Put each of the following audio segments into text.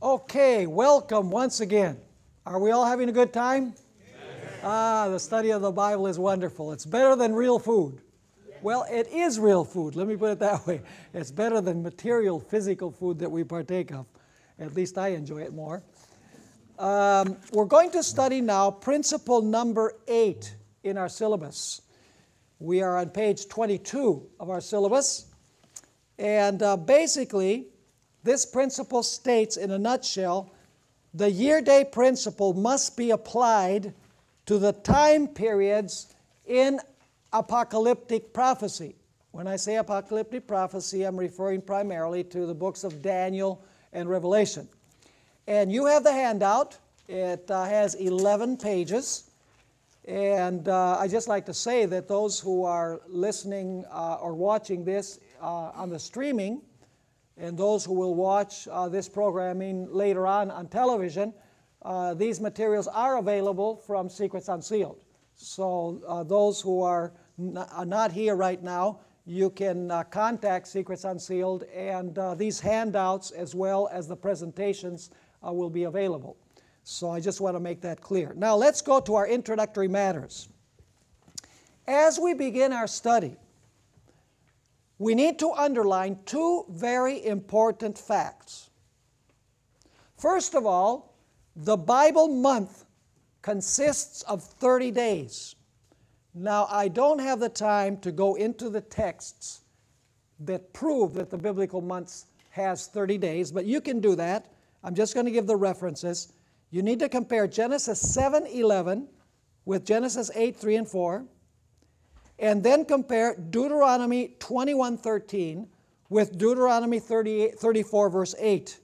Okay, welcome once again. Are we all having a good time? Yes. The study of the Bible is wonderful. It's better than real food. Well, it is real food. Let me put it that way. It's better than material, physical food that we partake of. At least I enjoy it more. We're going to study now principle number 8 in our syllabus. We are on page 22 of our syllabus. And basically, this principle states in a nutshell, the year-day principle must be applied to the time periods in apocalyptic prophecy. When I say apocalyptic prophecy, I'm referring primarily to the books of Daniel and Revelation. And you have the handout. It has 11 pages. And I just like to say that those who are listening or watching this on the streaming, and those who will watch this programming later on television, these materials are available from Secrets Unsealed. So those who are not here right now, you can contact Secrets Unsealed, and these handouts as well as the presentations will be available. So I just want to make that clear. Now let's go to our introductory matters. As we begin our study, we need to underline two very important facts. First of all, the Bible month consists of 30 days. Now, I don't have the time to go into the texts that prove that the biblical month has 30 days, but you can do that. I'm just going to give the references. You need to compare Genesis 7:11 with Genesis 8:3 and 4. And then compare Deuteronomy 21:13 with Deuteronomy 34 verse 8.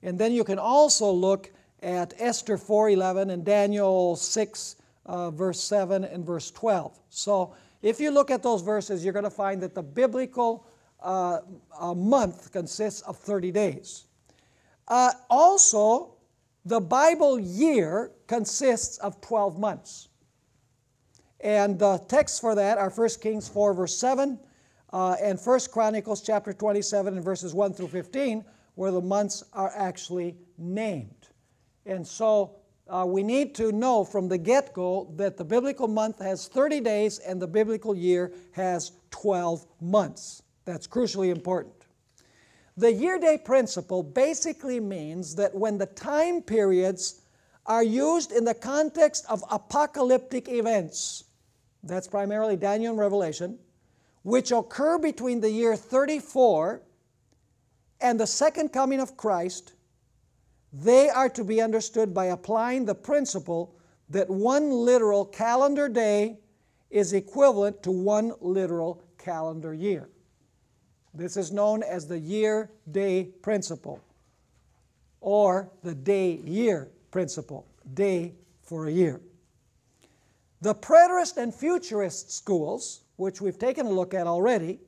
And then you can also look at Esther 4:11 and Daniel 6 verse 7 and verse 12. So if you look at those verses, you're going to find that the biblical month consists of 30 days. Also, the Bible year consists of 12 months. And the texts for that are 1 Kings 4 verse 7 and 1 Chronicles chapter 27 and verses 1 through 15, where the months are actually named. And so we need to know from the get-go that the biblical month has 30 days and the biblical year has 12 months. That's crucially important. The year-day principle basically means that when the time periods are used in the context of apocalyptic events, that's primarily Daniel and Revelation, which occur between the year 34 and the second coming of Christ, they are to be understood by applying the principle that one literal calendar day is equivalent to one literal calendar year. This is known as the year-day principle, or the day-year principle, day for a year. The preterist and futurist schools, which we've taken a look at already,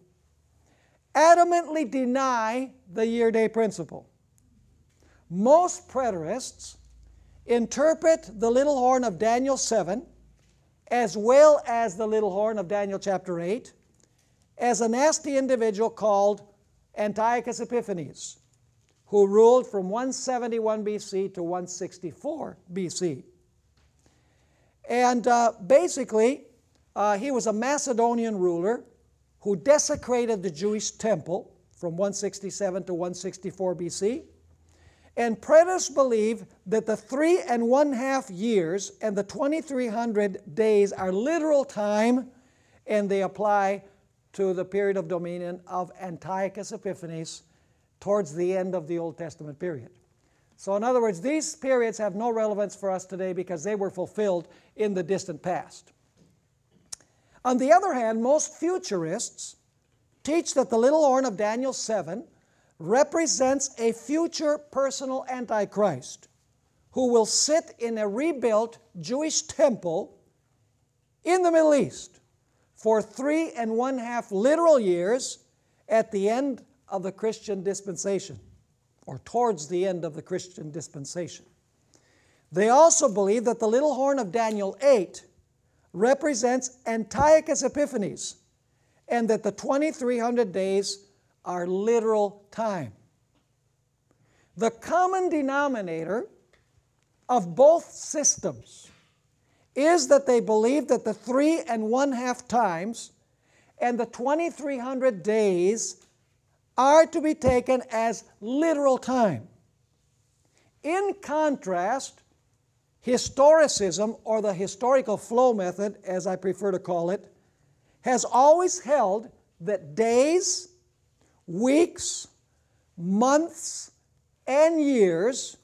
adamantly deny the year-day principle. Most preterists interpret the little horn of Daniel 7, as well as the little horn of Daniel chapter 8, as a nasty individual called Antiochus Epiphanes, who ruled from 171 BC to 164 BC. And basically, he was a Macedonian ruler who desecrated the Jewish temple from 167 to 164 BC. And preterists believe that the 3½ years and the 2300 days are literal time, and they apply to the period of dominion of Antiochus Epiphanes towards the end of the Old Testament period. So in other words, these periods have no relevance for us today because they were fulfilled in the distant past. On the other hand, most futurists teach that the little horn of Daniel 7 represents a future personal Antichrist who will sit in a rebuilt Jewish temple in the Middle East for 3½ literal years at the end of the Christian dispensation, or towards the end of the Christian dispensation. They also believe that the little horn of Daniel 8 represents Antiochus Epiphanes, and that the 2300 days are literal time. The common denominator of both systems is that they believe that the 3 1/2 times and the 2300 days are to be taken as literal time. In contrast, historicism, or the historical flow method, as I prefer to call it, has always held that days, weeks, months, and years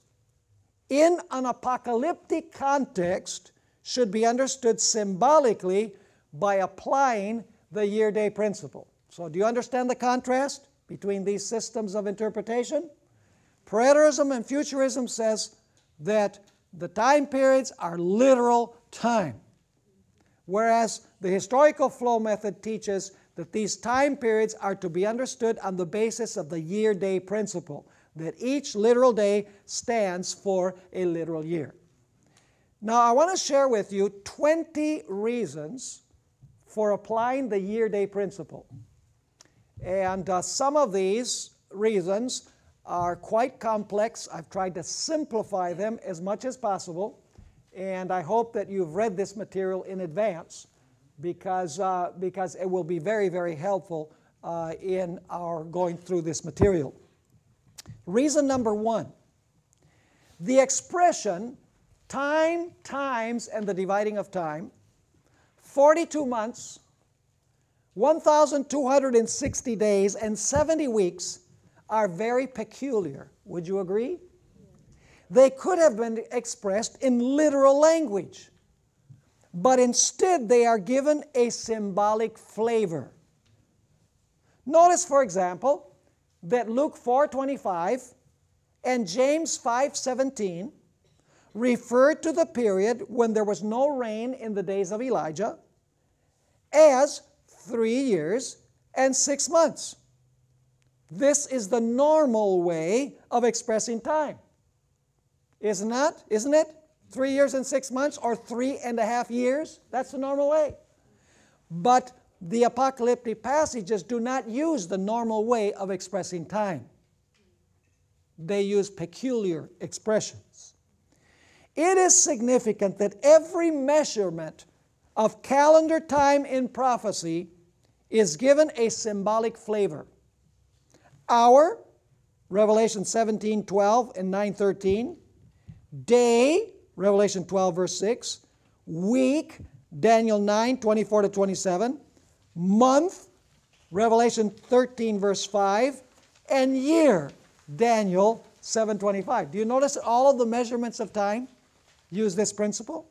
in an apocalyptic context should be understood symbolically by applying the year-day principle. So do you understand the contrast between these systems of interpretation? Preterism and futurism says that the time periods are literal time, whereas the historical flow method teaches that these time periods are to be understood on the basis of the year-day principle, that each literal day stands for a literal year. Now, I want to share with you 20 reasons for applying the year-day principle. And some of these reasons are quite complex. I've tried to simplify them as much as possible, and I hope that you've read this material in advance because it will be very, very helpful in our going through this material. Reason number 1, the expression time, times, and the dividing of time, 42 months, 1,260 days, and 70 weeks are very peculiar. Would you agree? They could have been expressed in literal language, but instead they are given a symbolic flavor. Notice, for example, that Luke 4:25 and James 5:17 refer to the period when there was no rain in the days of Elijah as 3 years and 6 months. This is the normal way of expressing time. Isn't it? 3 years and 6 months, or 3.5 years? That's the normal way. But the apocalyptic passages do not use the normal way of expressing time. They use peculiar expressions. It is significant that every measurement of calendar time in prophecy is given a symbolic flavor. Hour, Revelation 17:12 and 9:13. Day, Revelation 12 verse 6. Week, Daniel 9:24 to 27. Month, Revelation 13 verse 5. And year, Daniel 7:25. Do you notice that all of the measurements of time use this principle?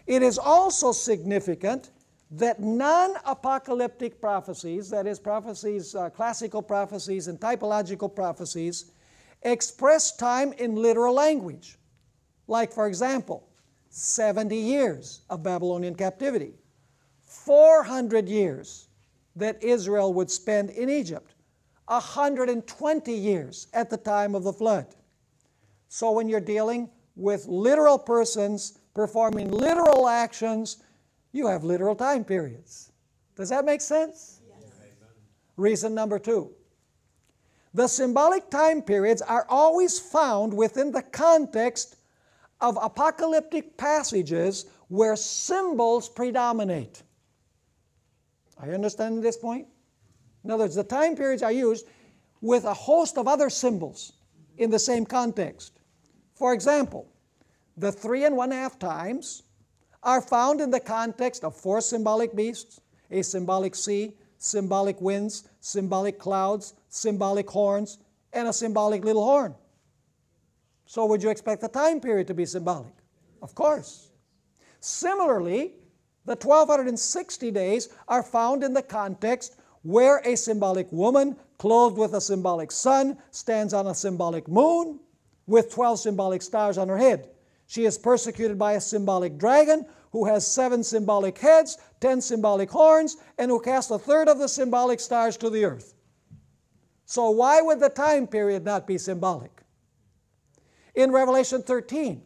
It is also significant that non-apocalyptic prophecies, that is prophecies, classical prophecies and typological prophecies, express time in literal language. Like, for example, 70 years of Babylonian captivity, 400 years that Israel would spend in Egypt, 120 years at the time of the flood. So when you're dealing with literal persons performing literal actions, you have literal time periods. Does that make sense? Yes. Reason number 2. The symbolic time periods are always found within the context of apocalyptic passages where symbols predominate. Are you understanding this point? In other words, the time periods are used with a host of other symbols in the same context. For example, the 3 1/2 times are found in the context of 4 symbolic beasts, a symbolic sea, symbolic winds, symbolic clouds, symbolic horns, and a symbolic little horn. So would you expect the time period to be symbolic? Of course. Similarly, the 1,260 days are found in the context where a symbolic woman clothed with a symbolic sun stands on a symbolic moon with 12 symbolic stars on her head. She is persecuted by a symbolic dragon who has 7 symbolic heads, 10 symbolic horns, and who casts a third of the symbolic stars to the earth. So why would the time period not be symbolic? In Revelation 13,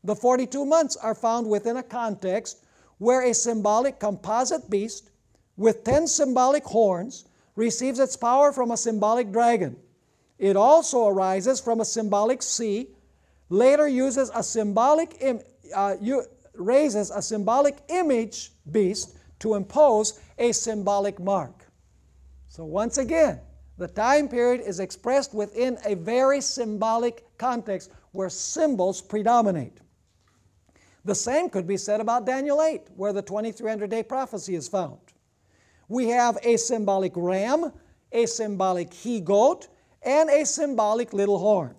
the 42 months are found within a context where a symbolic composite beast with 10 symbolic horns receives its power from a symbolic dragon. It also arises from a symbolic sea, later uses a symbolic raises a symbolic image beast to impose a symbolic mark. So once again, the time period is expressed within a very symbolic context where symbols predominate. The same could be said about Daniel 8, where the 2300-day prophecy is found. We have a symbolic ram, a symbolic he-goat, and a symbolic little horn.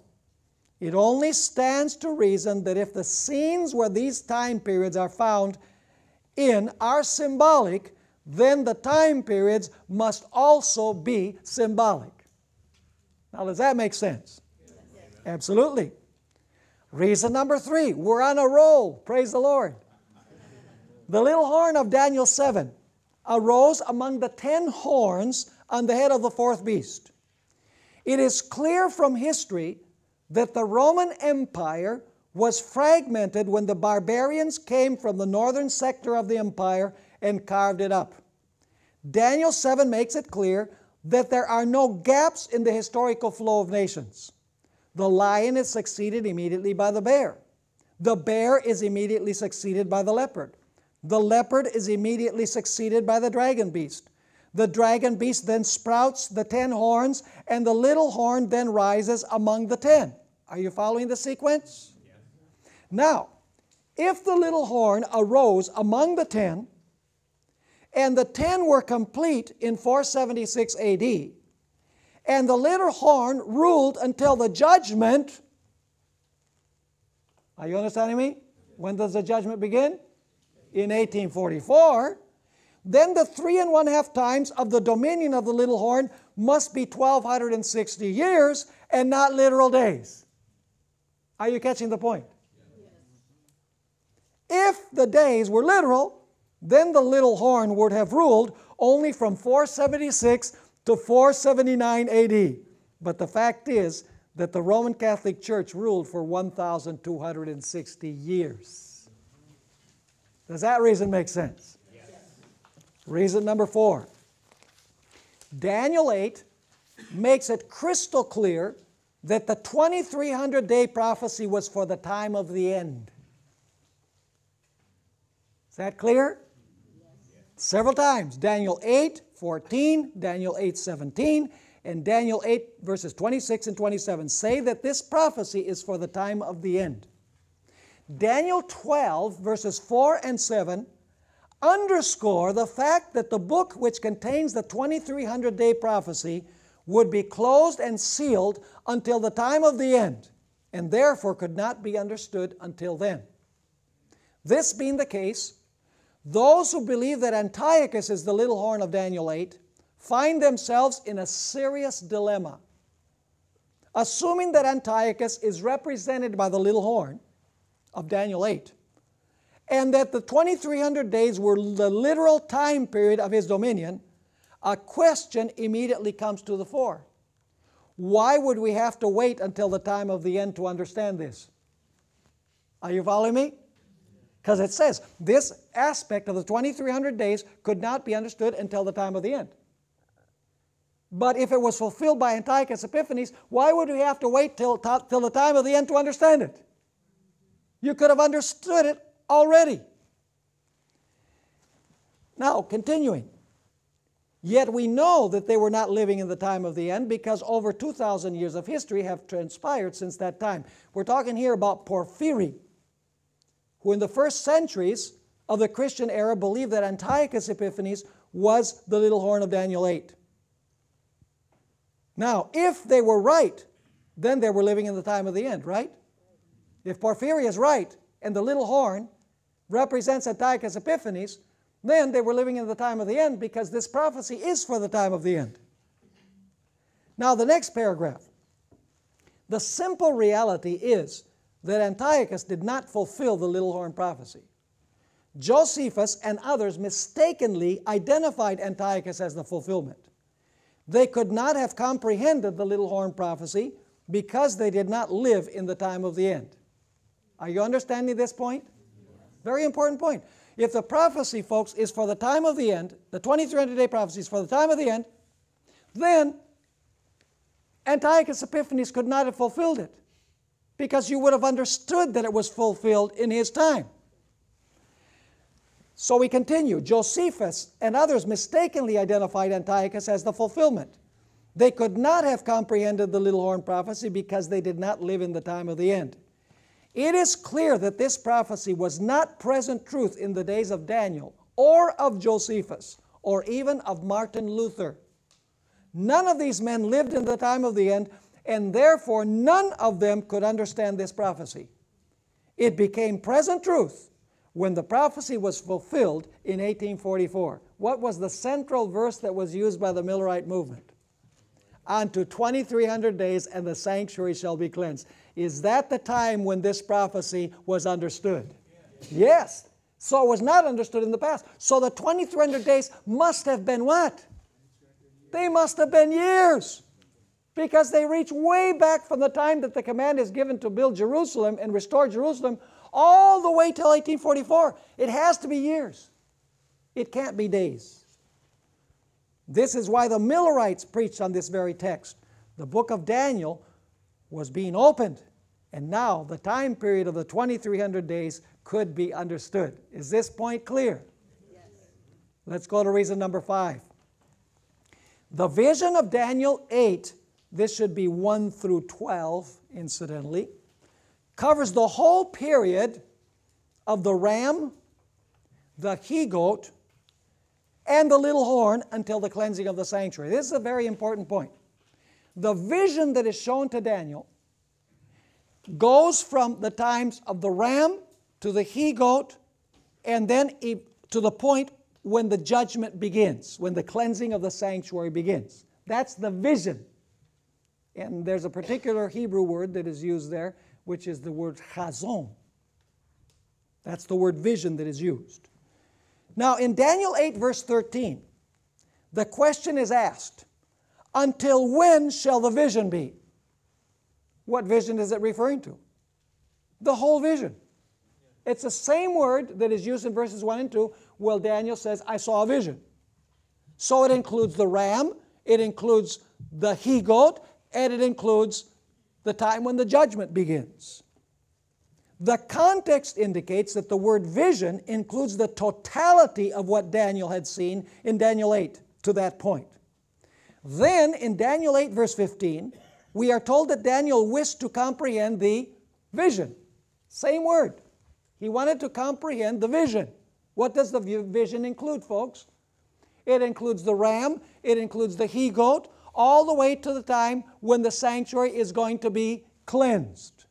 It only stands to reason that if the scenes where these time periods are found in are symbolic, then the time periods must also be symbolic. Now, does that make sense? Yes. Absolutely. Reason number 3, we're on a roll. Praise the Lord. The little horn of Daniel 7 arose among the 10 horns on the head of the fourth beast. It is clear from history that the Roman Empire was fragmented when the barbarians came from the northern sector of the empire and carved it up. Daniel 7 makes it clear that there are no gaps in the historical flow of nations. The lion is succeeded immediately by the bear. The bear is immediately succeeded by the leopard. The leopard is immediately succeeded by the dragon beast. The dragon beast then sprouts the 10 horns, and the little horn then rises among the 10. Are you following the sequence? Yes. Now, if the little horn arose among the 10, and the 10 were complete in 476 AD, and the little horn ruled until the judgment, are you understanding me? When does the judgment begin? In 1844. Then the 3½ times of the dominion of the little horn must be 1260 years and not literal days. Are you catching the point? Yes. If the days were literal, then the little horn would have ruled only from 476 to 479 AD. But the fact is that the Roman Catholic Church ruled for 1,260 years. Does that reason make sense? Reason number 4. Daniel 8 makes it crystal clear that the 2300-day prophecy was for the time of the end. Is that clear? Yes. Several times. Daniel 8:14, Daniel 8:17, and Daniel 8 verses 26 and 27 say that this prophecy is for the time of the end. Daniel 12 verses 4 and 7 underscore the fact that the book which contains the 2300-day prophecy would be closed and sealed until the time of the end, and therefore could not be understood until then. This being the case, those who believe that Antiochus is the little horn of Daniel 8 find themselves in a serious dilemma. Assuming that Antiochus is represented by the little horn of Daniel 8, and that the 2300 days were the literal time period of his dominion, a question immediately comes to the fore. Why would we have to wait until the time of the end to understand this? Are you following me? Because it says this aspect of the 2300 days could not be understood until the time of the end. But if it was fulfilled by Antiochus Epiphanes, why would we have to wait till the time of the end to understand it? You could have understood it already. Now, continuing. Yet we know that they were not living in the time of the end because over 2,000 years of history have transpired since that time. We're talking here about Porphyry, who in the first centuries of the Christian era believed that Antiochus Epiphanes was the little horn of Daniel 8. Now, if they were right, then they were living in the time of the end, right? If Porphyry is right and the little horn represents Antiochus Epiphanes, then they were living in the time of the end because this prophecy is for the time of the end. Now the next paragraph. The simple reality is that Antiochus did not fulfill the little horn prophecy. Josephus and others mistakenly identified Antiochus as the fulfillment. They could not have comprehended the little horn prophecy because they did not live in the time of the end. Are you understanding this point? Very important point. If the prophecy, folks, is for the time of the end, the 2300-day prophecy is for the time of the end, then Antiochus Epiphanes could not have fulfilled it, because you would have understood that it was fulfilled in his time. So we continue. Josephus and others mistakenly identified Antiochus as the fulfillment. They could not have comprehended the little horn prophecy because they did not live in the time of the end. It is clear that this prophecy was not present truth in the days of Daniel or of Josephus or even of Martin Luther. None of these men lived in the time of the end, and therefore none of them could understand this prophecy. It became present truth when the prophecy was fulfilled in 1844. What was the central verse that was used by the Millerite movement? Unto 2300 days and the sanctuary shall be cleansed. Is that the time when this prophecy was understood? Yes. So it was not understood in the past. So the 2300 days must have been what? They must have been years, because they reach way back from the time that the command is given to build Jerusalem and restore Jerusalem all the way till 1844. It has to be years. It can't be days. This is why the Millerites preached on this very text. The book of Daniel was being opened, and now the time period of the 2300 days could be understood. Is this point clear? Yes. Let's go to reason number 5. The vision of Daniel 8, this should be 1 through 12, incidentally, covers the whole period of the ram, the he-goat, and the little horn until the cleansing of the sanctuary. This is a very important point. The vision that is shown to Daniel goes from the times of the ram to the he-goat, and then to the point when the judgment begins, when the cleansing of the sanctuary begins. That's the vision. And there's a particular Hebrew word that is used there, which is the word chazon. That's the word vision that is used. Now, in Daniel 8, verse 13, the question is asked, until when shall the vision be? What vision is it referring to? The whole vision. It's the same word that is used in verses 1 and 2, where Daniel says, I saw a vision. So it includes the ram, it includes the he-goat, and it includes the time when the judgment begins. The context indicates that the word vision includes the totality of what Daniel had seen in Daniel 8 to that point. Then, in Daniel 8, verse 15, we are told that Daniel wished to comprehend the vision. Same word. He wanted to comprehend the vision. What does the vision include, folks? It includes the ram, it includes the he-goat, all the way to the time when the sanctuary is going to be cleansed.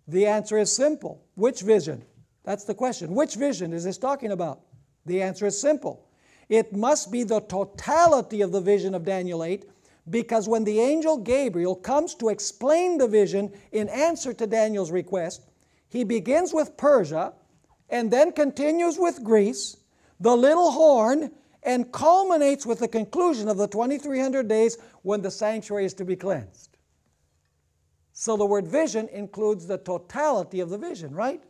The answer is simple. Which vision? That's the question. Which vision is this talking about? The answer is simple. It must be the totality of the vision of Daniel 8, because when the angel Gabriel comes to explain the vision in answer to Daniel's request, he begins with Persia and then continues with Greece, the little horn, and culminates with the conclusion of the 2300 days when the sanctuary is to be cleansed. So the word vision includes the totality of the vision, right?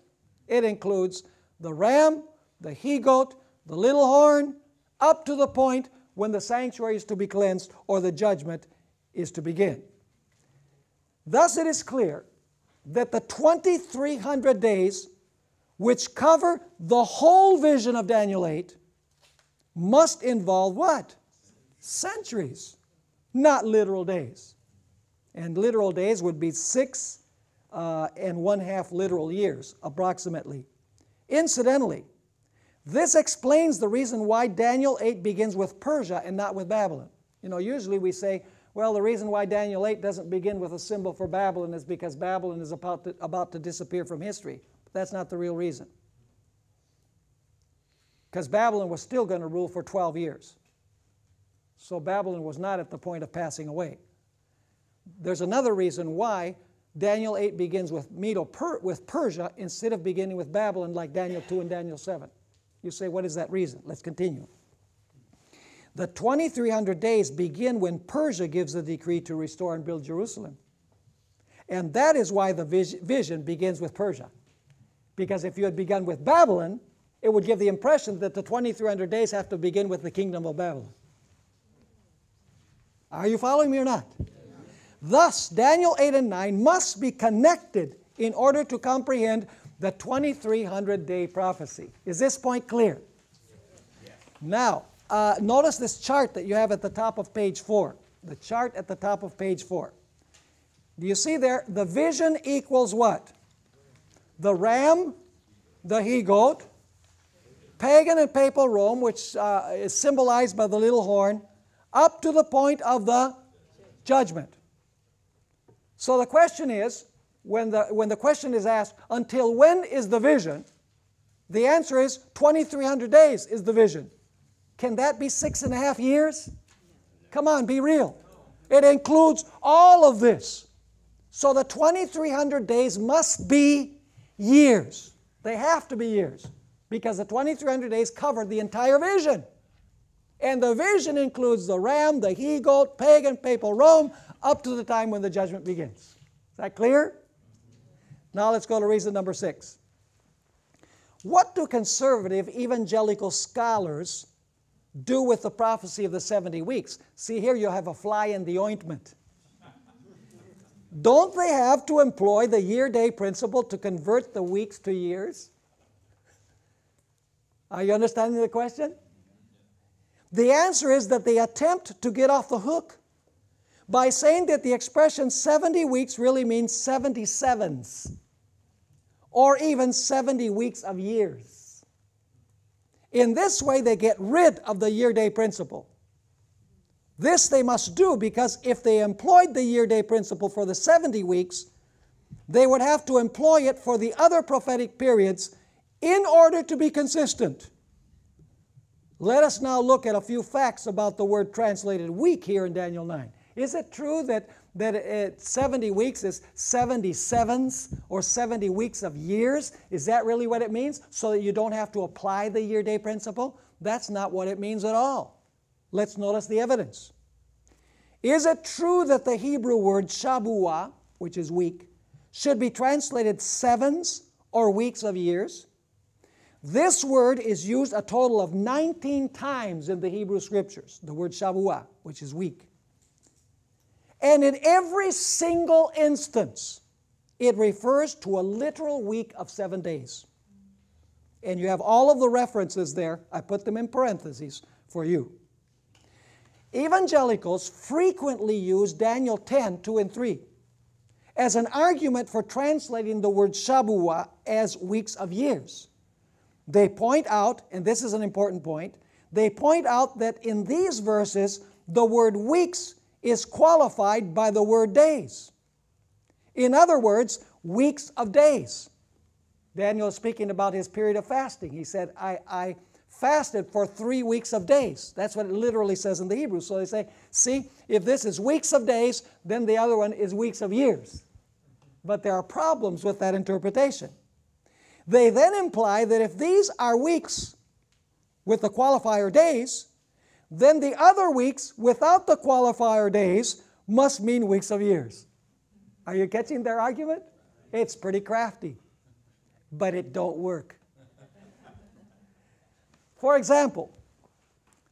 It includes the ram, the he-goat, the little horn, up to the point when the sanctuary is to be cleansed or the judgment is to begin. Thus it is clear that the 2300 days, which cover the whole vision of Daniel 8, must involve what? Centuries, not literal days. And literal days would be 6 1/2 literal years, approximately. Incidentally, this explains the reason why Daniel 8 begins with Persia and not with Babylon. You know, usually we say, well, the reason why Daniel 8 doesn't begin with a symbol for Babylon is because Babylon is about to disappear from history. But that's not the real reason. Because Babylon was still going to rule for 12 years. So Babylon was not at the point of passing away. There's another reason why Daniel 8 begins with Persia instead of beginning with Babylon like Daniel 2 and Daniel 7. You say, what is that reason? Let's continue. The 2300 days begin when Persia gives the decree to restore and build Jerusalem. And that is why the vision begins with Persia. Because if you had begun with Babylon, it would give the impression that the 2300 days have to begin with the kingdom of Babylon. Are you following me or not? Thus, Daniel 8 and 9 must be connected in order to comprehend the 2300-day prophecy. Is this point clear? Yeah. Now, notice this chart that you have at the top of page 4. The chart at the top of page 4. Do you see there? The vision equals what? The ram, the he-goat, pagan and papal Rome, which is symbolized by the little horn, up to the point of the judgment. So the question is, when the question is asked, until when is the vision? The answer is 2,300 days is the vision. Can that be 6.5 years? Come on, be real. It includes all of this. So the 2,300 days must be years. They have to be years, because the 2,300 days cover the entire vision. And the vision includes the ram, the he-goat, pagan, papal Rome, up to the time when the judgment begins. Is that clear? Now let's go to reason number 6. What do conservative evangelical scholars do with the prophecy of the 70 weeks? See, here you have a fly in the ointment. Don't they have to employ the year-day principle to convert the weeks to years? Are you understanding the question? The answer is that they attempt to get off the hook by saying that the expression 70 weeks really means 77s, or even 70 weeks of years. In this way, they get rid of the year-day principle. This they must do because if they employed the year-day principle for the 70 weeks, they would have to employ it for the other prophetic periods in order to be consistent. Let us now look at a few facts about the word translated week here in Daniel 9. Is it true that 70 weeks is 77s or 70 weeks of years? Is that really what it means? So that you don't have to apply the year-day principle? That's not what it means at all. Let's notice the evidence. Is it true that the Hebrew word Shabuah, which is week, should be translated sevens or weeks of years? This word is used a total of 19 times in the Hebrew Scriptures, the word Shabuah, which is week. And in every single instance, it refers to a literal week of 7 days. And you have all of the references there. I put them in parentheses for you. Evangelicals frequently use Daniel 10, 2 and 3 as an argument for translating the word Shabuah as weeks of years. They point out, and this is an important point, they point out that in these verses, the word weeks is qualified by the word days. In other words, weeks of days. Daniel is speaking about his period of fasting. He said, I fasted for 3 weeks of days. That's what it literally says in the Hebrew. So they say, see, if this is weeks of days, then the other one is weeks of years. But there are problems with that interpretation. They then imply that if these are weeks with the qualifier days, then the other weeks without the qualifier days must mean weeks of years. Are you catching their argument? It's pretty crafty, but it don't work. For example,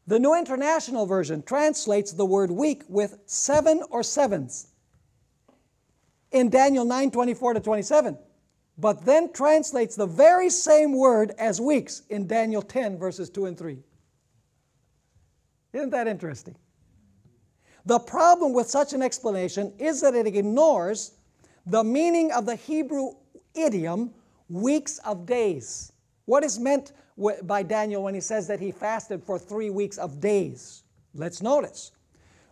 the New International Version translates the word week with 7 or sevens in Daniel 9, 24 to 27, but then translates the very same word as weeks in Daniel 10, verses 2 and 3. Isn't that interesting? The problem with such an explanation is that it ignores the meaning of the Hebrew idiom, weeks of days. What is meant by Daniel when he says that he fasted for 3 weeks of days? Let's notice.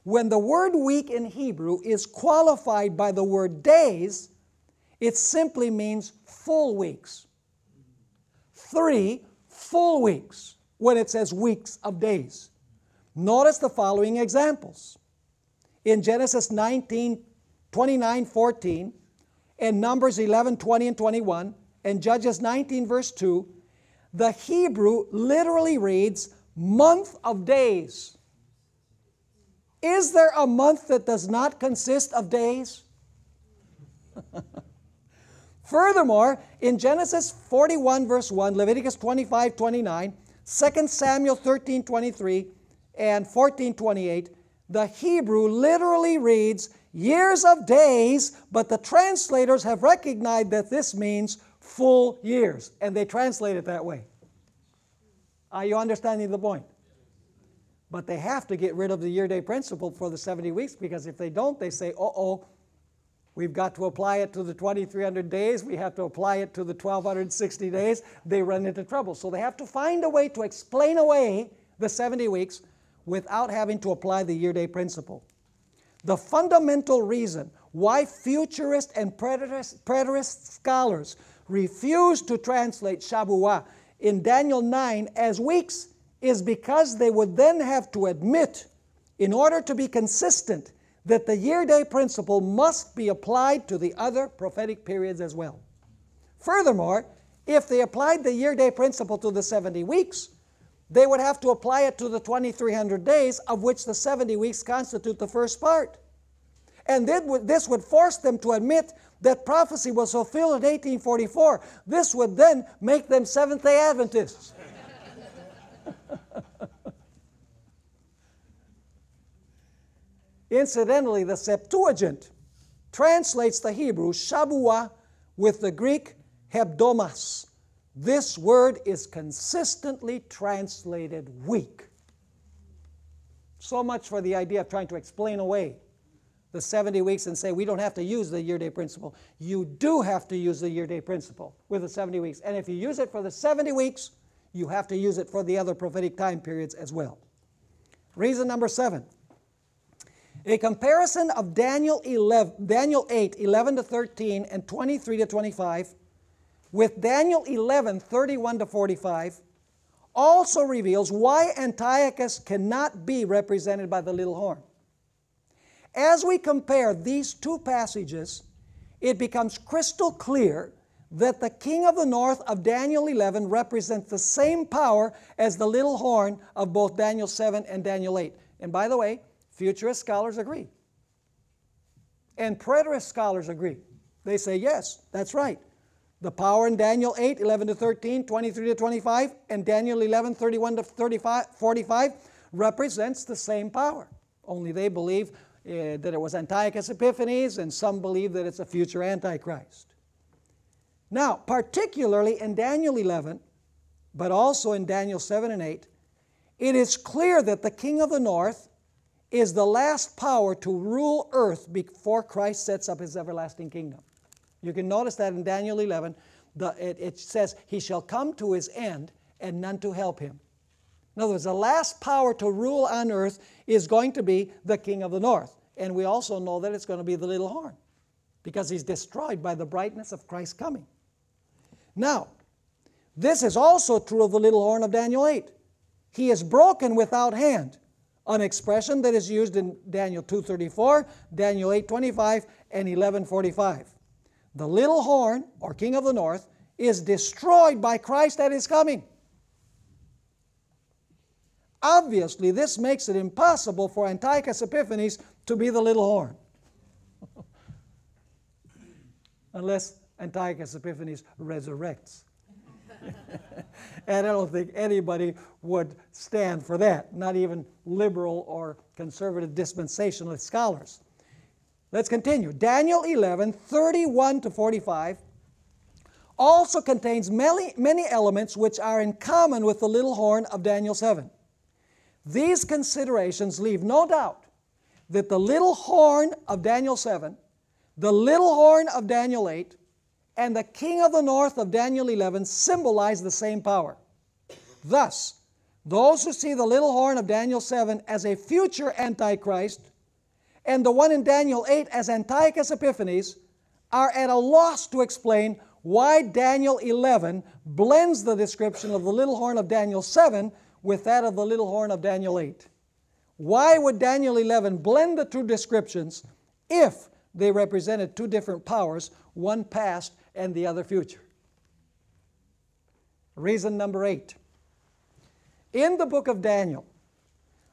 When the word week in Hebrew is qualified by the word days, it simply means full weeks. 3 full weeks when it says weeks of days. Notice the following examples. In Genesis 19, 29, 14, and Numbers 11, 20, and 21, and Judges 19, verse 2, the Hebrew literally reads, month of days. Is there a month that does not consist of days? Furthermore, in Genesis 41, verse 1, Leviticus 25, 29, 2 Samuel 13, 23, and 14, 28, The Hebrew literally reads years of days, but the translators have recognized that this means full years, and they translate it that way. Are you understanding the point? But they have to get rid of the year-day principle for the 70 weeks, because if they don't, they say, uh-oh, we've got to apply it to the 2,300 days. We have to apply it to the 1,260 days. They run into trouble. So they have to find a way to explain away the 70 weeks without having to apply the year-day principle. The fundamental reason why futurist and preterist scholars refuse to translate Shavuah in Daniel 9 as weeks is because they would then have to admit, in order to be consistent, that the year-day principle must be applied to the other prophetic periods as well. Furthermore, if they applied the year-day principle to the 70 weeks, they would have to apply it to the 2,300 days, of which the 70 weeks constitute the first part. And this would force them to admit that prophecy was fulfilled in 1844. This would then make them Seventh-day Adventists. Incidentally, the Septuagint translates the Hebrew Shavuah with the Greek hebdomas. This word is consistently translated week. So much for the idea of trying to explain away the 70 weeks and say we don't have to use the year-day principle. You do have to use the year-day principle with the 70 weeks. And if you use it for the 70 weeks, you have to use it for the other prophetic time periods as well. Reason number 7. A comparison of Daniel 8, 11 to 13 and 23 to 25 with Daniel 11, 31 to 45 also reveals why Antiochus cannot be represented by the little horn. As we compare these two passages, it becomes crystal clear that the king of the north of Daniel 11 represents the same power as the little horn of both Daniel 7 and Daniel 8. And by the way, futurist scholars agree. And preterist scholars agree. They say, yes, that's right. The power in Daniel 8, 11 to 13, 23 to 25, and Daniel 11, 31 to 45 represents the same power. Only they believe that it was Antiochus Epiphanes, and some believe that it's a future Antichrist. Now, particularly in Daniel 11, but also in Daniel 7 and 8, it is clear that the king of the north is the last power to rule earth before Christ sets up his everlasting kingdom. You can notice that in Daniel 11, it says, he shall come to his end and none to help him. In other words, the last power to rule on earth is going to be the king of the north. And we also know that it's going to be the little horn, because he's destroyed by the brightness of Christ's coming. Now, this is also true of the little horn of Daniel 8. He is broken without hand, an expression that is used in Daniel 2:34, Daniel 8:25, and 11:45. The little horn, or king of the north, is destroyed by Christ at his coming. Obviously, this makes it impossible for Antiochus Epiphanes to be the little horn. Unless Antiochus Epiphanes resurrects. And I don't think anybody would stand for that, not even liberal or conservative dispensationalist scholars. Let's continue. Daniel 11, 31 to 45 also contains many elements which are in common with the little horn of Daniel 7. These considerations leave no doubt that the little horn of Daniel 7, the little horn of Daniel 8, and the king of the north of Daniel 11 symbolize the same power. Thus, those who see the little horn of Daniel 7 as a future Antichrist and the one in Daniel 8 as Antiochus Epiphanes are at a loss to explain why Daniel 11 blends the description of the little horn of Daniel 7 with that of the little horn of Daniel 8. Why would Daniel 11 blend the two descriptions if they represented two different powers, one past and the other future? Reason number 8. In the book of Daniel,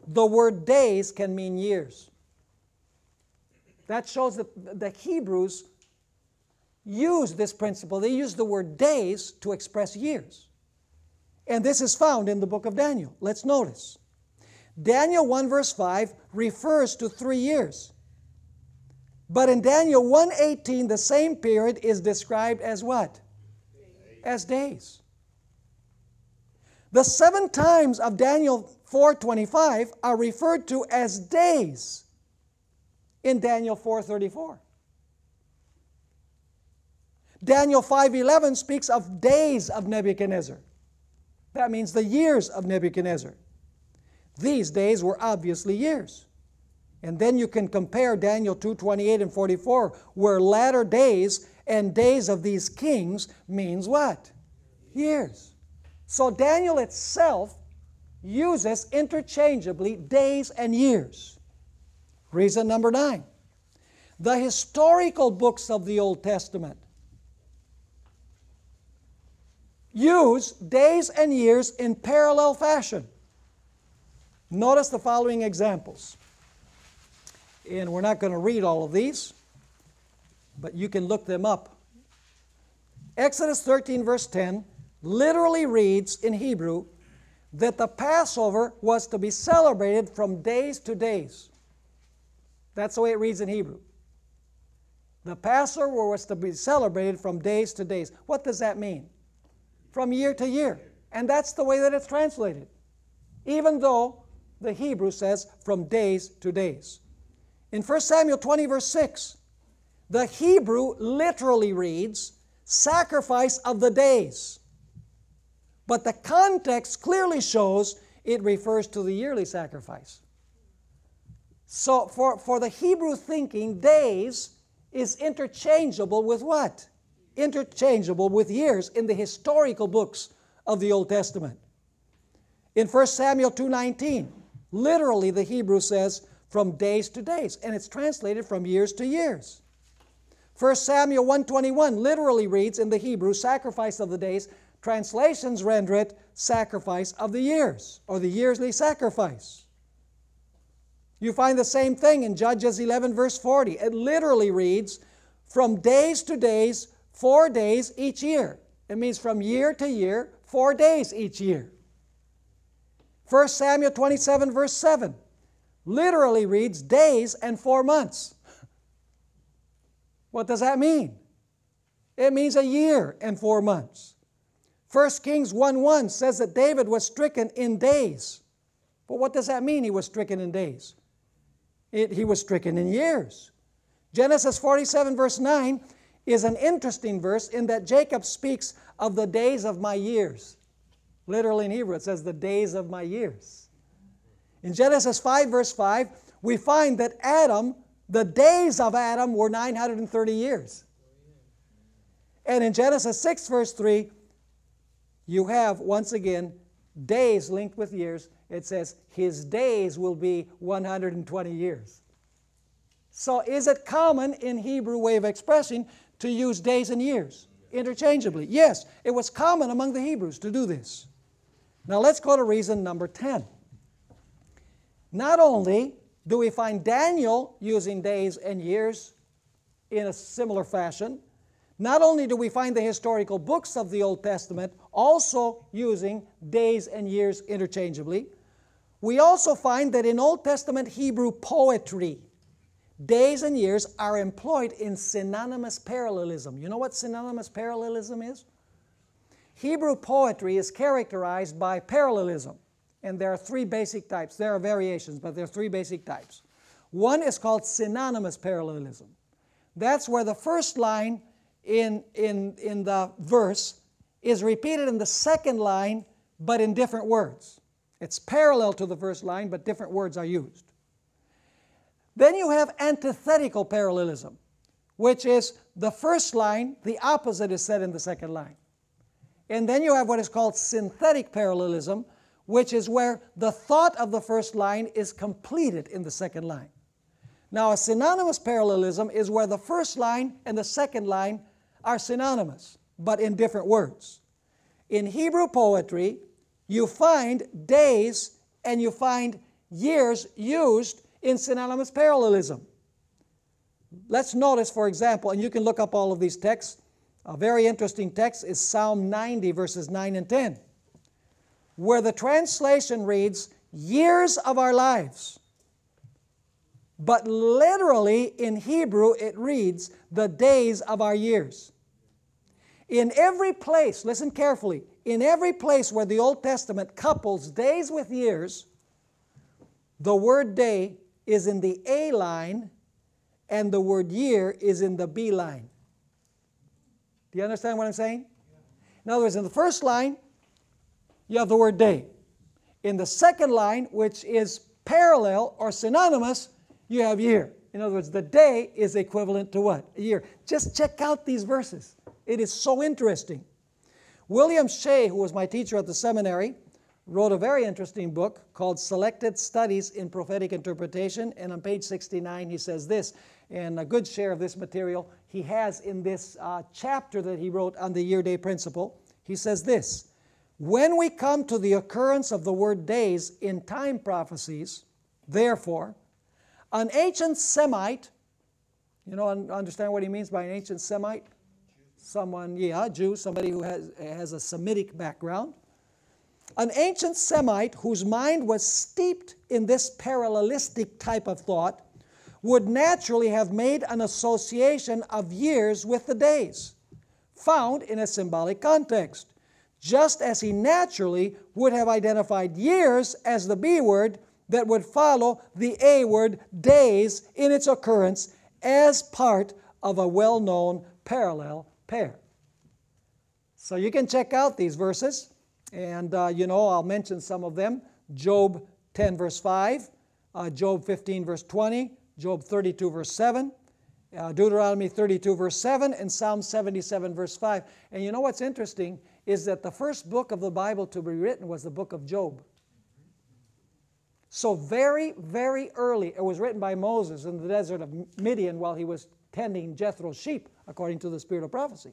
the word days can mean years. That shows that the Hebrews use this principle. They use the word days to express years. And this is found in the book of Daniel. Let's notice. Daniel 1 verse 5 refers to 3 years. But in Daniel 1:18, the same period is described as what? As days. The 7 times of Daniel 4:25 are referred to as days in Daniel 4:34. Daniel 5:11 speaks of days of Nebuchadnezzar. That means the years of Nebuchadnezzar. These days were obviously years. And then you can compare Daniel 2:28 and 44, where latter days and days of these kings means what? Years. So Daniel itself uses interchangeably days and years. Reason number 9. The historical books of the Old Testament use days and years in parallel fashion. Notice the following examples. And we're not going to read all of these, but you can look them up. Exodus 13 verse 10 literally reads in Hebrew that the Passover was to be celebrated from days to days. That's the way it reads in Hebrew. The Passover was to be celebrated from days to days. What does that mean? From year to year. And that's the way that it's translated. Even though the Hebrew says from days to days. In 1 Samuel 20 verse 6, the Hebrew literally reads, sacrifice of the days. But the context clearly shows it refers to the yearly sacrifice. So for the Hebrew thinking, days is interchangeable with what? Interchangeable with years in the historical books of the Old Testament. In 1 Samuel 2:19, literally the Hebrew says from days to days, and it's translated from years to years. 1 Samuel 1:21 literally reads in the Hebrew, sacrifice of the days. Translations render it sacrifice of the years, or the yearly sacrifice. You find the same thing in Judges 11 verse 40. It literally reads, from days to days, 4 days each year. It means from year to year, 4 days each year. 1 Samuel 27 verse 7 literally reads days and 4 months. What does that mean? It means a year and 4 months. 1 Kings 1:1 says that David was stricken in days. But what does that mean, he was stricken in days? He was stricken in years. Genesis 47 verse 9 is an interesting verse in that Jacob speaks of the days of my years. Literally in Hebrew it says the days of my years. In Genesis 5 verse 5 we find that the days of Adam were 930 years. And in Genesis 6 verse 3 you have once again days linked with years. It says his days will be 120 years. So is it common in Hebrew way of expressing to use days and years interchangeably? Yes, it was common among the Hebrews to do this. Now let's go to reason number 10. Not only do we find Daniel using days and years in a similar fashion, not only do we find the historical books of the Old Testament also using days and years interchangeably, we also find that in Old Testament Hebrew poetry, days and years are employed in synonymous parallelism. You know what synonymous parallelism is? Hebrew poetry is characterized by parallelism. And there are 3 basic types. There are variations, but there are 3 basic types. One is called synonymous parallelism. That's where the first line in the verse is repeated in the second line, but in different words. It's parallel to the first line, but different words are used. Then you have antithetical parallelism, which is the first line, the opposite is said in the second line. And then you have what is called synthetic parallelism, which is where the thought of the first line is completed in the second line. Now, a synonymous parallelism is where the first line and the second line are synonymous, but in different words. In Hebrew poetry, you find days and you find years used in synonymous parallelism. Let's notice, for example, and you can look up all of these texts. A very interesting text is Psalm 90, verses 9 and 10, where the translation reads, years of our lives. But literally in Hebrew it reads, the days of our years. In every place, listen carefully, in every place where the Old Testament couples days with years, the word day is in the A line and the word year is in the B line. Do you understand what I'm saying? In other words, in the first line, you have the word day. In the second line, which is parallel or synonymous, you have year. In other words, the day is equivalent to what? A year. Just check out these verses. It is so interesting. William Shea, who was my teacher at the seminary, wrote a very interesting book called Selected Studies in Prophetic Interpretation, and on page 69 he says this, and a good share of this material he has in this chapter that he wrote on the year-day principle. He says this, when we come to the occurrence of the word days in time prophecies, therefore, an ancient Semite, you know, understand what he means by an ancient Semite? Someone, yeah, Jew, somebody who has a Semitic background. An ancient Semite whose mind was steeped in this parallelistic type of thought would naturally have made an association of years with the days, found in a symbolic context, just as he naturally would have identified years as the B word that would follow the A word, days, in its occurrence as part of a well-known parallel pair. So you can check out these verses, and you know, I'll mention some of them. Job 10 verse 5, Job 15 verse 20, Job 32 verse 7, Deuteronomy 32 verse 7, and Psalm 77 verse 5. And you know what's interesting is that the first book of the Bible to be written was the book of Job. So very, very early, it was written by Moses in the desert of Midian while he was tending Jethro's sheep, according to the spirit of prophecy.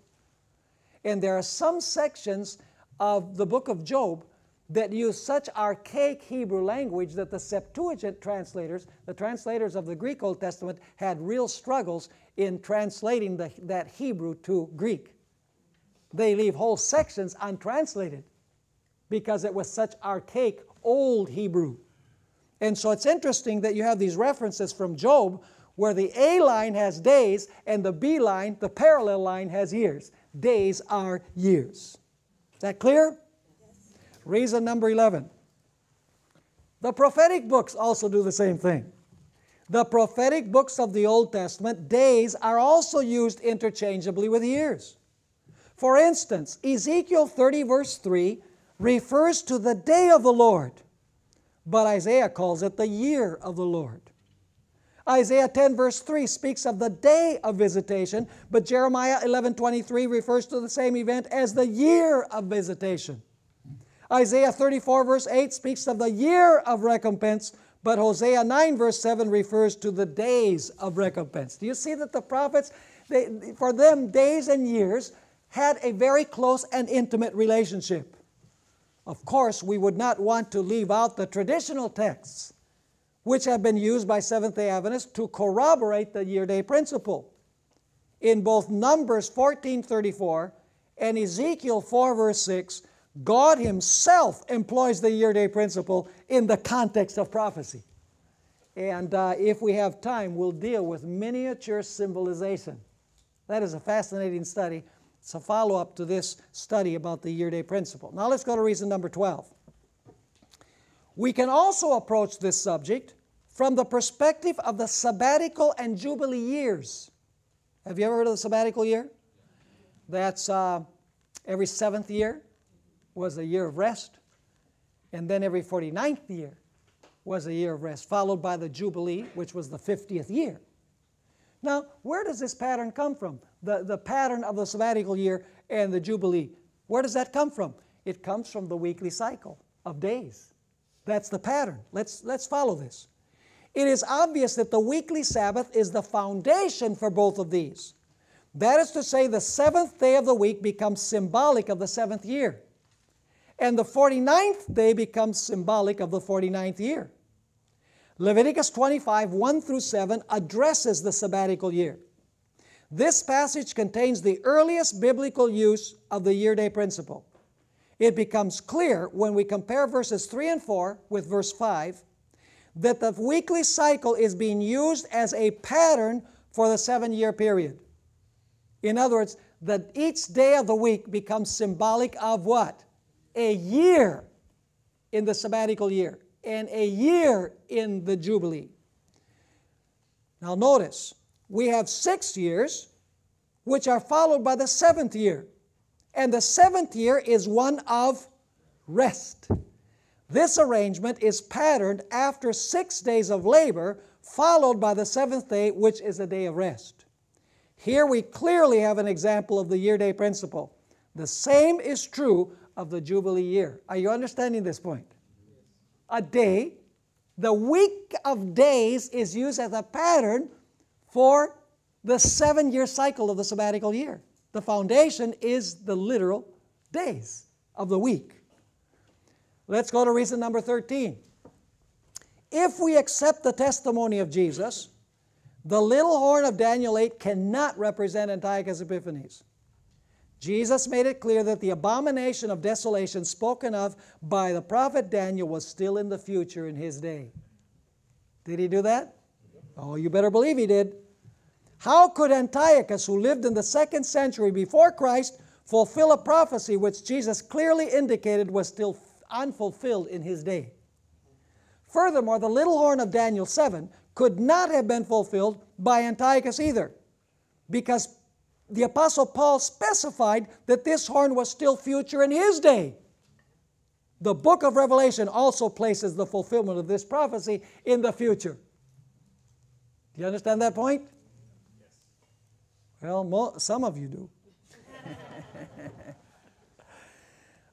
And there are some sections of the book of Job that use such archaic Hebrew language that the Septuagint translators, the translators of the Greek Old Testament, had real struggles in translating that Hebrew to Greek. They leave whole sections untranslated because it was such archaic old Hebrew. And so it's interesting that you have these references from Job where the A line has days and the B line, the parallel line, has years. Days are years. Is that clear? Yes. Reason number 11. The prophetic books also do the same thing. The prophetic books of the Old Testament, days are also used interchangeably with years. For instance, Ezekiel 30 verse 3 refers to the day of the Lord, but Isaiah calls it the year of the Lord. Isaiah 10 verse 3 speaks of the day of visitation, but Jeremiah 11:23 refers to the same event as the year of visitation. Isaiah 34 verse 8 speaks of the year of recompense, but Hosea 9 verse 7 refers to the days of recompense. Do you see that the prophets, for them, days and years had a very close and intimate relationship? Of course, we would not want to leave out the traditional texts which have been used by Seventh-day Adventists to corroborate the year-day principle. In both Numbers 14:34 and Ezekiel 4 verse 6, God Himself employs the year-day principle in the context of prophecy. And if we have time, we'll deal with miniature symbolization. That is a fascinating study. It's a follow-up to this study about the year-day principle. Now let's go to reason number 12. We can also approach this subject from the perspective of the sabbatical and jubilee years. Have you ever heard of the sabbatical year? That's every 7th year was a year of rest, and then every 49th year was a year of rest, followed by the jubilee, which was the 50th year. Now, where does this pattern come from? The pattern of the sabbatical year and the jubilee. Where does that come from? It comes from the weekly cycle of days. That's the pattern. Let's follow this. It is obvious that the weekly Sabbath is the foundation for both of these. That is to say, the 7th day of the week becomes symbolic of the 7th year, and the 49th day becomes symbolic of the 49th year. Leviticus 25, 1 through 7 addresses the sabbatical year. This passage contains the earliest biblical use of the year-day principle. it becomes clear when we compare verses 3 and 4 with verse 5 that the weekly cycle is being used as a pattern for the 7-year period. In other words, that each day of the week becomes symbolic of what? A year in the sabbatical year and a year in the Jubilee. Now notice, we have 6 years which are followed by the 7th year. And the 7th year is one of rest. This arrangement is patterned after 6 days of labor, followed by the 7th day, which is a day of rest. Here we clearly have an example of the year-day principle. The same is true of the Jubilee year. Are you understanding this point? A day, the week of days is used as a pattern for the 7-year cycle of the sabbatical year. The foundation is the literal days of the week. Let's go to reason number 13. If we accept the testimony of Jesus, the little horn of Daniel 8 cannot represent Antiochus Epiphanes. Jesus made it clear that the abomination of desolation spoken of by the prophet Daniel was still in the future in his day. Did he do that? Oh, you better believe he did. How could Antiochus, who lived in the 2nd century before Christ, fulfill a prophecy which Jesus clearly indicated was still unfulfilled in his day? Furthermore, the little horn of Daniel 7 could not have been fulfilled by Antiochus either, because the Apostle Paul specified that this horn was still future in his day. The book of Revelation also places the fulfillment of this prophecy in the future. Do you understand that point? Well, some of you do.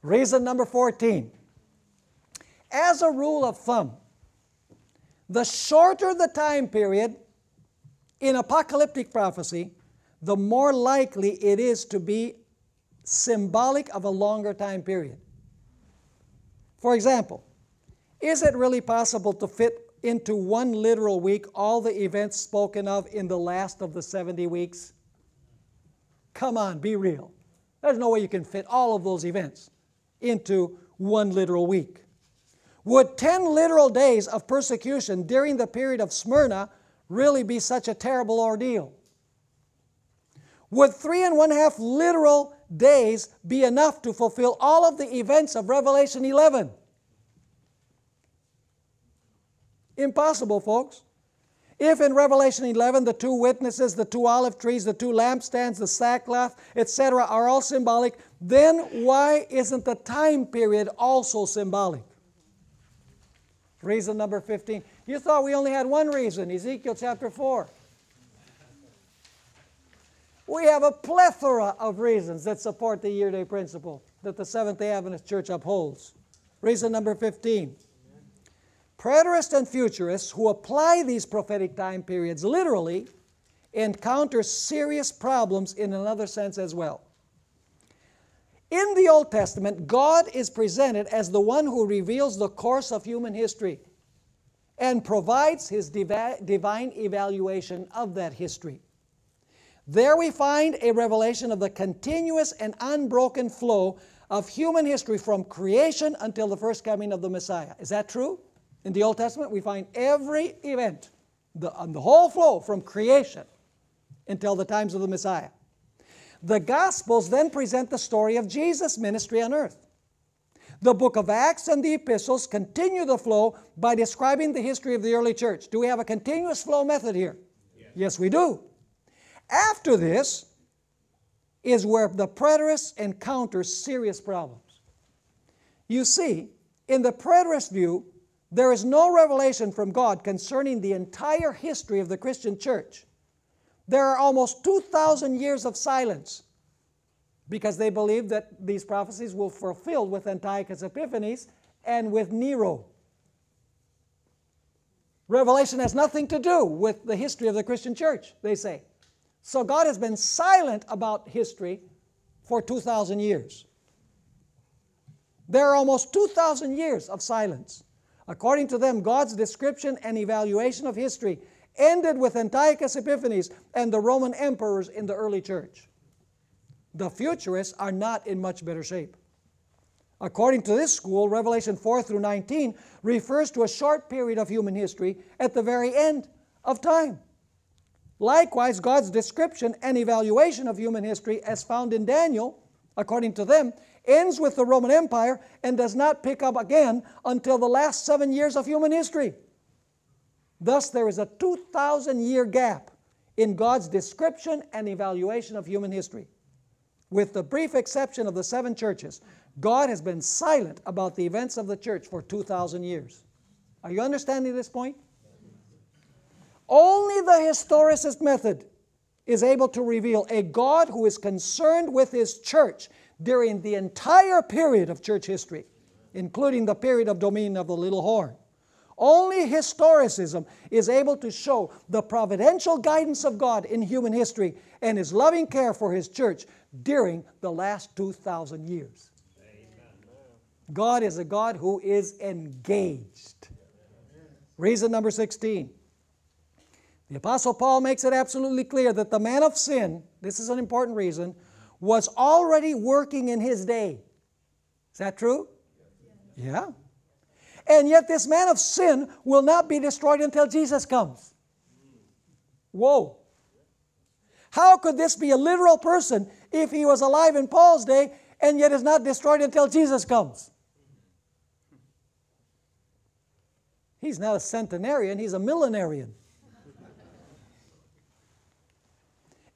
Reason number 14. As a rule of thumb, the shorter the time period in apocalyptic prophecy, the more likely it is to be symbolic of a longer time period. For example, is it really possible to fit into one literal week all the events spoken of in the last of the 70 weeks? Come on, be real. There's no way you can fit all of those events into one literal week. Would 10 literal days of persecution during the period of Smyrna really be such a terrible ordeal? Would 3½ literal days be enough to fulfill all of the events of Revelation 11? Impossible, folks. If in Revelation 11 the 2 witnesses, the 2 olive trees, the 2 lampstands, the sackcloth, etc. are all symbolic, then why isn't the time period also symbolic? Reason number 15. You thought we only had one reason, Ezekiel chapter 4. We have a plethora of reasons that support the year-day principle that the Seventh-day Adventist Church upholds. Reason number 15. Preterists and futurists who apply these prophetic time periods literally encounter serious problems in another sense as well. In the Old Testament, God is presented as the one who reveals the course of human history and provides His divine evaluation of that history. There we find a revelation of the continuous and unbroken flow of human history from creation until the first coming of the Messiah. Is that true? In the Old Testament, we find every event, the whole flow from creation until the times of the Messiah. The Gospels then present the story of Jesus' ministry on earth. The book of Acts and the epistles continue the flow by describing the history of the early church. Do we have a continuous flow method here? Yes, we do. After this is where the preterists encounter serious problems. You see, in the preterist view, there is no revelation from God concerning the entire history of the Christian church. There are almost 2,000 years of silence because they believe that these prophecies will be fulfilled with Antiochus Epiphanes and with Nero. Revelation has nothing to do with the history of the Christian church, they say. So God has been silent about history for 2,000 years. There are almost 2,000 years of silence. According to them, God's description and evaluation of history ended with Antiochus Epiphanes and the Roman emperors in the early church. The futurists are not in much better shape. According to this school, Revelation 4 through 19 refers to a short period of human history at the very end of time. Likewise, God's description and evaluation of human history as found in Daniel, according to them, ends with the Roman Empire and does not pick up again until the last 7 years of human history. Thus, there is a 2,000-year gap in God's description and evaluation of human history. With the brief exception of the 7 churches, God has been silent about the events of the church for 2,000 years. Are you understanding this point? Only the historicist method is able to reveal a God who is concerned with His church during the entire period of church history, including the period of dominion of the little horn. Only historicism is able to show the providential guidance of God in human history and His loving care for His church during the last 2,000 years. God is a God who is engaged. Reason number 16. The Apostle Paul makes it absolutely clear that the man of sin, this is an important reason, was already working in his day. Is that true? Yeah. And yet this man of sin will not be destroyed until Jesus comes. Whoa. How could this be a literal person if he was alive in Paul's day and yet is not destroyed until Jesus comes? He's not a centenarian, he's a millenarian.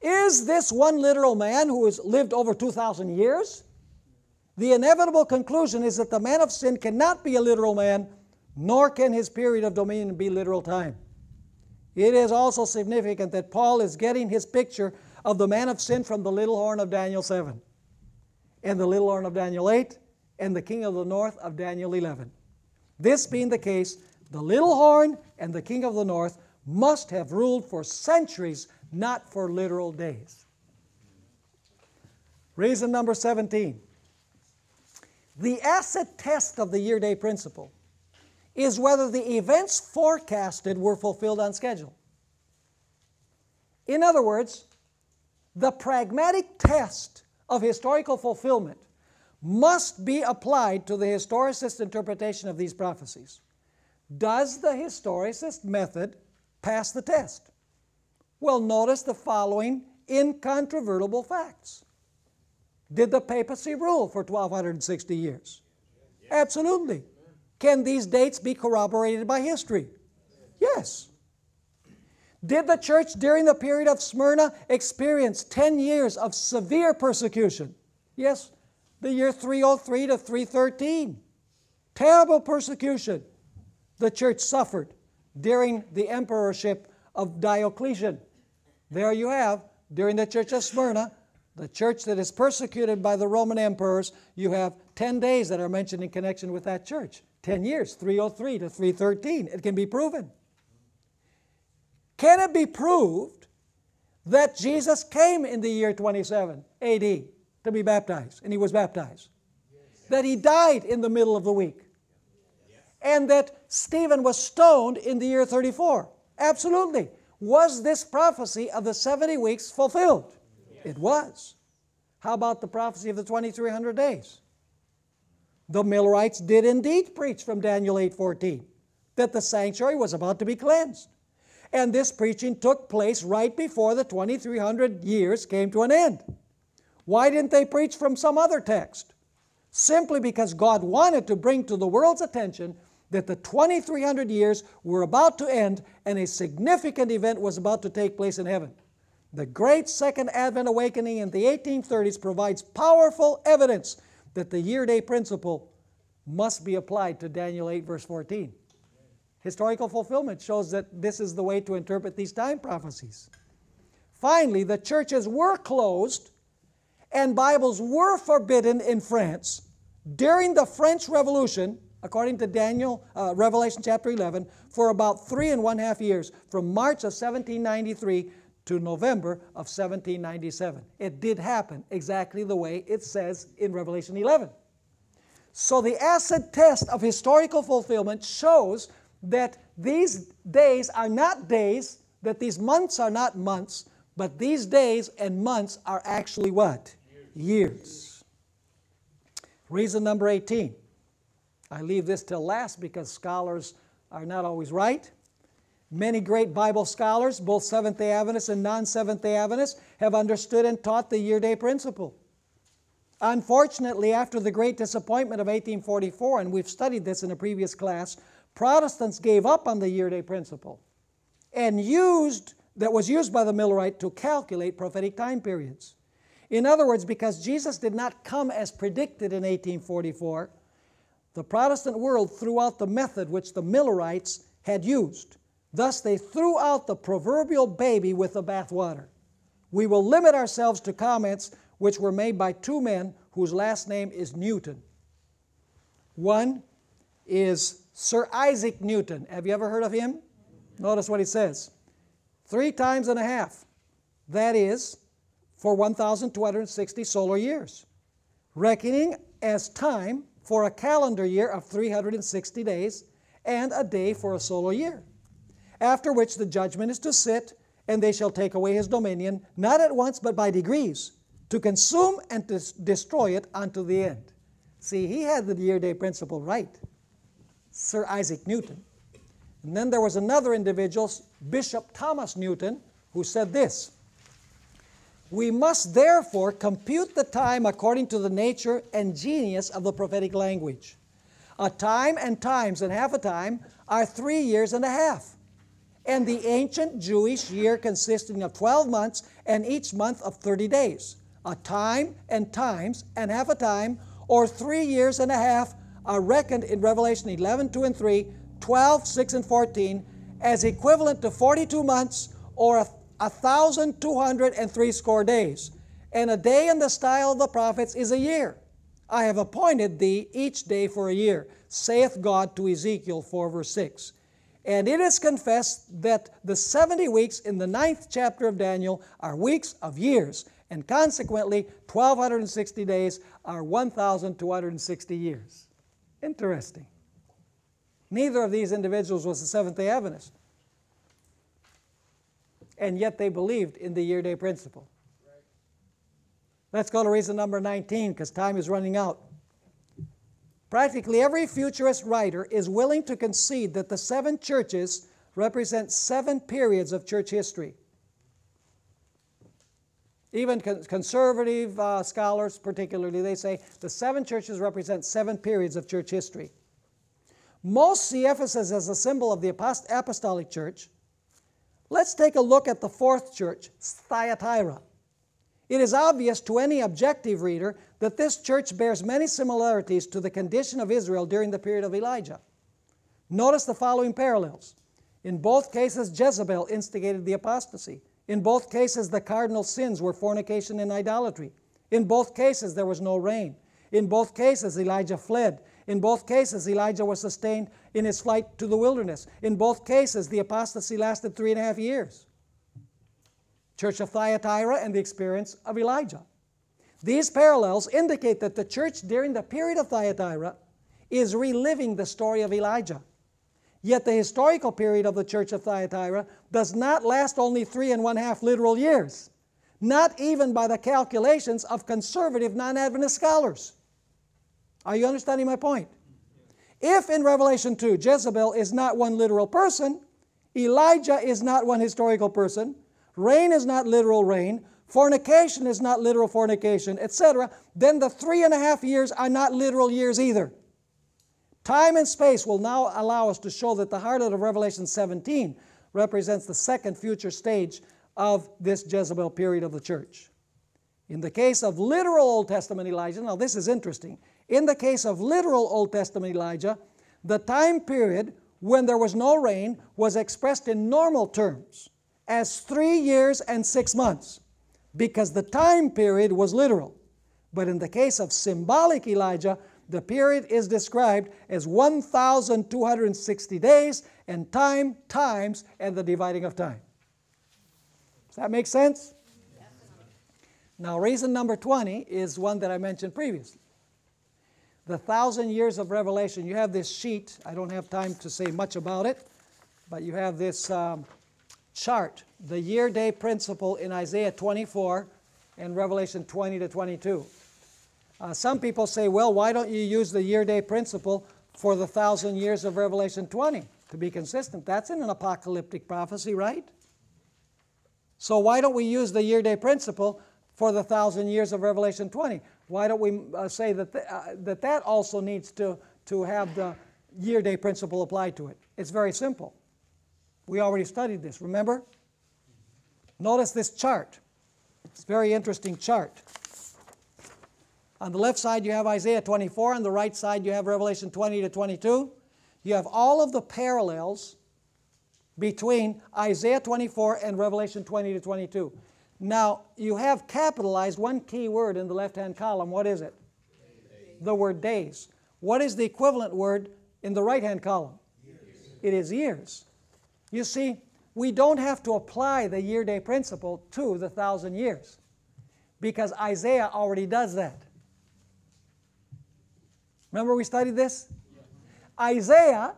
Is this one literal man who has lived over 2,000 years? The inevitable conclusion is that the man of sin cannot be a literal man, nor can his period of dominion be literal time. It is also significant that Paul is getting his picture of the man of sin from the little horn of Daniel 7, and the little horn of Daniel 8, and the king of the north of Daniel 11. This being the case, the little horn and the king of the north must have ruled for centuries, not for literal days. Reason number 17. The acid test of the year-day principle is whether the events forecasted were fulfilled on schedule. In other words, the pragmatic test of historical fulfillment must be applied to the historicist interpretation of these prophecies. Does the historicist method pass the test? Well, notice the following incontrovertible facts. Did the papacy rule for 1,260 years? Absolutely. Can these dates be corroborated by history? Yes. Did the church during the period of Smyrna experience 10 years of severe persecution? Yes. The year 303 to 313. Terrible persecution the church suffered during the emperorship of Diocletian. There you have, during the church of Smyrna, the church that is persecuted by the Roman emperors, you have 10 days that are mentioned in connection with that church. 10 years, 303 to 313. It can be proven. Can it be proved that Jesus came in the year 27 AD to be baptized, and He was baptized? That He died in the middle of the week? And that Stephen was stoned in the year 34? Absolutely. Was this prophecy of the 70 weeks fulfilled? It was. How about the prophecy of the 2,300 days? The Millerites did indeed preach from Daniel 8:14 that the sanctuary was about to be cleansed. And this preaching took place right before the 2,300 years came to an end. Why didn't they preach from some other text? Simply because God wanted to bring to the world's attention that the 2,300 years were about to end and a significant event was about to take place in heaven. The great Second Advent awakening in the 1830s provides powerful evidence that the year-day principle must be applied to Daniel 8 verse 14. Historical fulfillment shows that this is the way to interpret these time prophecies. Finally, the churches were closed and Bibles were forbidden in France during the French Revolution, according to Revelation chapter 11, for about 3.5 years, from March of 1793 to November of 1797. It did happen exactly the way it says in Revelation 11. So the acid test of historical fulfillment shows that these days are not days, that these months are not months, but these days and months are actually what? Years. Reason number 18. I leave this till last because scholars are not always right. Many great Bible scholars, both Seventh-day Adventists and non-Seventh-day Adventists, have understood and taught the year-day principle. Unfortunately, after the great disappointment of 1844, and we've studied this in a previous class, Protestants gave up on the year-day principle and was used by the Millerite to calculate prophetic time periods. In other words, because Jesus did not come as predicted in 1844, the Protestant world threw out the method which the Millerites had used. Thus, they threw out the proverbial baby with the bathwater. We will limit ourselves to comments which were made by two men whose last name is Newton. One is Sir Isaac Newton. Have you ever heard of him? Notice what he says. 3 times and a half. That is, for 1,260 solar years. Reckoning as time for a calendar year of 360 days and a day for a solar year. After which the judgment is to sit, and they shall take away his dominion, not at once but by degrees, to consume and to destroy it unto the end. See, he had the year-day principle right, Sir Isaac Newton. And then there was another individual, Bishop Thomas Newton, who said this: we must therefore compute the time according to the nature and genius of the prophetic language. A time and times and half a time are 3 years and a half. And the ancient Jewish year consisting of 12 months and each month of 30 days. A time and times and half a time, or 3 years and a half, are reckoned in Revelation 11, 2 and 3, 12, 6 and 14, as equivalent to 42 months, or 1,260 days. And a day in the style of the prophets is a year. I have appointed thee each day for a year, saith God to Ezekiel 4, verse 6. And it is confessed that the 70 weeks in the 9th chapter of Daniel are weeks of years, and consequently 1,260 days are 1,260 years. Interesting. Neither of these individuals was a Seventh-day Adventist, and yet they believed in the year-day principle. Let's go to reason number 19, because time is running out. Practically every futurist writer is willing to concede that the 7 churches represent 7 periods of church history. Even conservative scholars particularly, they say the 7 churches represent 7 periods of church history. Most see Ephesus as a symbol of the apostolic church. Let's take a look at the 4th church, Thyatira. It is obvious to any objective reader that this church bears many similarities to the condition of Israel during the period of Elijah. Notice the following parallels. In both cases, Jezebel instigated the apostasy. In both cases, the cardinal sins were fornication and idolatry. In both cases, there was no rain. In both cases, Elijah fled. In both cases, Elijah was sustained in his flight to the wilderness. In both cases, the apostasy lasted 3.5 years. Church of Thyatira and the experience of Elijah. These parallels indicate that the church during the period of Thyatira is reliving the story of Elijah. Yet the historical period of the church of Thyatira does not last only 3.5 literal years, not even by the calculations of conservative non-Adventist scholars. Are you understanding my point? If in Revelation 2 Jezebel is not one literal person, Elijah is not one historical person, rain is not literal rain, fornication is not literal fornication, etc., then the 3.5 years are not literal years either. Time and space will now allow us to show that the harlot of Revelation 17 represents the second future stage of this Jezebel period of the church. In the case of literal Old Testament Elijah, now this is interesting. In the case of literal Old Testament Elijah, the time period when there was no rain was expressed in normal terms as 3 years and 6 months, because the time period was literal. But in the case of symbolic Elijah, the period is described as 1,260 days and times, and the dividing of time. Does that make sense? Yes. Now, reason number 20 is one that I mentioned previously. The 1,000 years of Revelation. You have this sheet. I don't have time to say much about it, but you have this chart, the year-day principle in Isaiah 24 and Revelation 20 to 22. Some people say, well, why don't you use the year-day principle for the 1,000 years of Revelation 20 to be consistent? That's in an apocalyptic prophecy, right? So why don't we use the year-day principle for the 1,000 years of Revelation 20? Why don't we say that that also needs to have the year-day principle applied to it? It's very simple. We already studied this, remember? Notice this chart. It's a very interesting chart. On the left side you have Isaiah 24, on the right side you have Revelation 20 to 22. You have all of the parallels between Isaiah 24 and Revelation 20 to 22. Now, you have capitalized one key word in the left-hand column. What is it? Days. The word days. What is the equivalent word in the right-hand column? Years. It is years. You see, we don't have to apply the year-day principle to the 1,000 years because Isaiah already does that. Remember we studied this? Yeah. Isaiah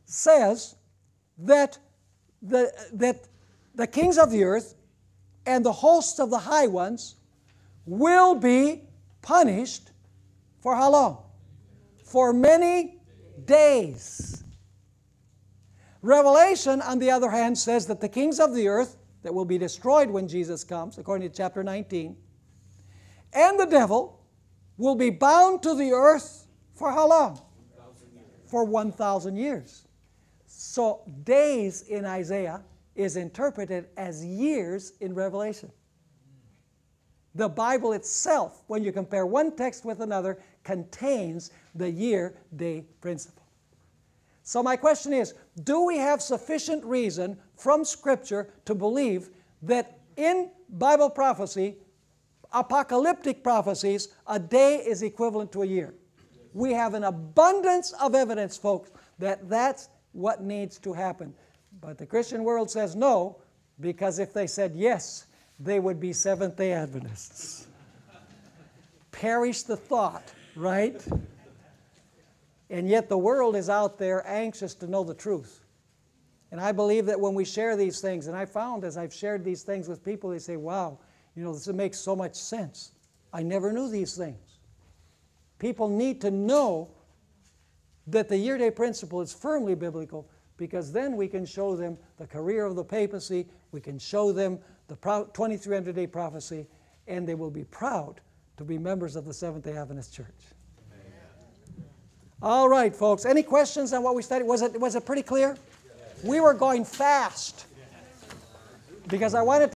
says that the kings of the earth and the hosts of the high ones will be punished for how long? For many days. Revelation, on the other hand, says that the kings of the earth that will be destroyed when Jesus comes, according to chapter 19, and the devil will be bound to the earth for how long? 1,000 years. For 1,000 years. So days in Isaiah is interpreted as years in Revelation. The Bible itself, when you compare one text with another, contains the year-day principle. So my question is, do we have sufficient reason from Scripture to believe that in Bible prophecy, apocalyptic prophecies, a day is equivalent to a year? We have an abundance of evidence, folks, that that's what needs to happen. But the Christian world says no, because if they said yes, they would be Seventh-day Adventists. Perish the thought, right? And yet the world is out there anxious to know the truth. And I believe that when we share these things, and I found as I've shared these things with people, they say, wow, you know, this makes so much sense. I never knew these things. People need to know that the year-day principle is firmly biblical, because then we can show them the career of the papacy, we can show them the 2300-day prophecy, and they will be proud to be members of the Seventh-day Adventist Church. Amen. All right, folks. Any questions on what we studied? Was it pretty clear? Yes. We were going fast because I wanted to